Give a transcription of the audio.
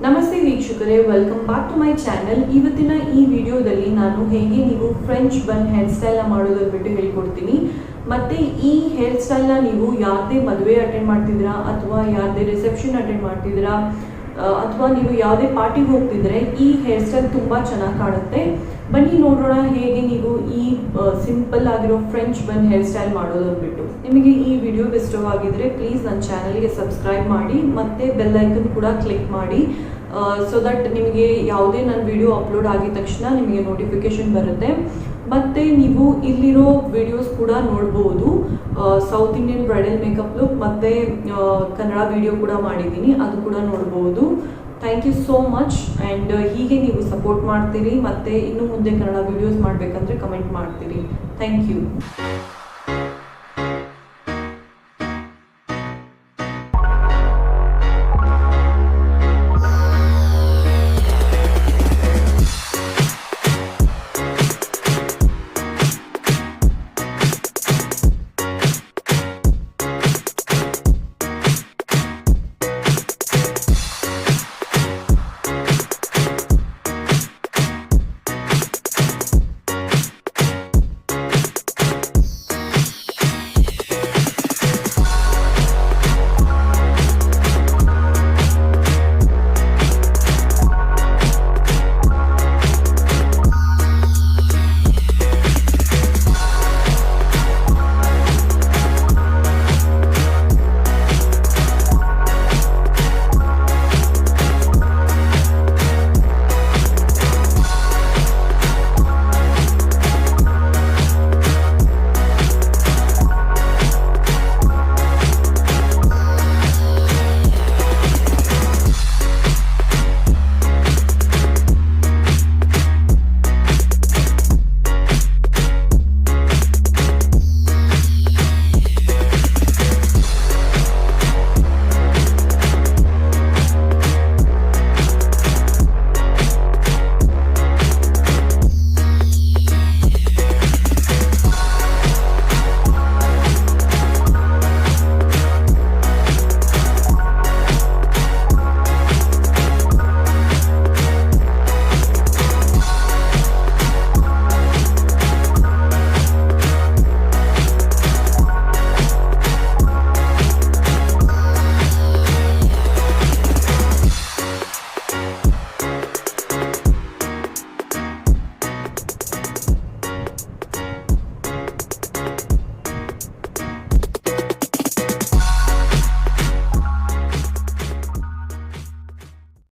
ನಮಸ್ತೆ ವೀಕ್ಷಕರೇ, welcome back to my channel. ಇವತ್ತಿನ ಈ ವಿಡಿಯೋದಲ್ಲಿ ನಾನು ಹೇಗೆ ನೀವು ಫ್ರೆಂಚ್ ಬನ್ ಹೇರ್ ಸ್ಟೈಲ್ನ ಮಾಡೋದ್ರ ಬಿಟ್ಟು ಹೇಳ್ಕೊಡ್ತೀನಿ. ಮತ್ತು ಈ ಹೇರ್ ಸ್ಟೈಲ್ನ ನೀವು ಯಾವುದೇ ಮದುವೆ ಅಟೆಂಡ್ ಮಾಡ್ತಿದ್ದೀರಾ ಅಥವಾ ಯಾವುದೇ ರಿಸೆಪ್ಷನ್ ಅಟೆಂಡ್ ಮಾಡ್ತಿದ್ದೀರಾ ಅಥವಾ ನೀವು ಯಾವುದೇ ಪಾರ್ಟಿಗೆ ಹೋಗ್ತಿದ್ರೆ ಈ ಹೇರ್ ಸ್ಟೈಲ್ ತುಂಬ ಚೆನ್ನಾಗಿ ಕಾಣುತ್ತೆ. ಬನ್ನಿ ನೋಡೋಣ ಹೇಗೆ ನೀವು ಈ ಸಿಂಪಲ್ ಆಗಿರೋ ಫ್ರೆಂಚ್ ಬನ್ ಹೇರ್ ಸ್ಟೈಲ್ ಮಾಡೋದನ್ನು ಬಿಟ್ಟು. ನಿಮಗೆ ಈ ವಿಡಿಯೋ ಇಷ್ಟವಾಗಿದ್ರೆ ಪ್ಲೀಸ್ ನನ್ನ ಚಾನಲ್ಗೆ ಸಬ್ಸ್ಕ್ರೈಬ್ ಮಾಡಿ ಮತ್ತು ಬೆಲ್ ಐಕನ್ ಕೂಡ ಕ್ಲಿಕ್ ಮಾಡಿ, ಸೊ ದಟ್ ನಿಮಗೆ ಯಾವುದೇ ನನ್ನ ವಿಡಿಯೋ ಅಪ್ಲೋಡ್ ಆಗಿದ ತಕ್ಷಣ ನಿಮಗೆ ನೋಟಿಫಿಕೇಶನ್ ಬರುತ್ತೆ. ಮತ್ತು ನೀವು ಇಲ್ಲಿರೋ ವಿಡಿಯೋಸ್ ಕೂಡ ನೋಡ್ಬೋದು. South Indian bridal makeup look ಮತ್ತು ಕನ್ನಡ ವಿಡಿಯೋ ಕೂಡ ಮಾಡಿದ್ದೀನಿ, ಅದು ಕೂಡ ನೋಡ್ಬೋದು. Thank you so much. And ಹೀಗೆ ನೀವು ಸಪೋರ್ಟ್ ಮಾಡ್ತೀರಿ ಮತ್ತು ಇನ್ನು ಮುಂದೆ ಕನ್ನಡ ವಿಡಿಯೋಸ್ ಮಾಡಬೇಕಂದ್ರೆ ಕಮೆಂಟ್ ಮಾಡ್ತೀರಿ. Thank you.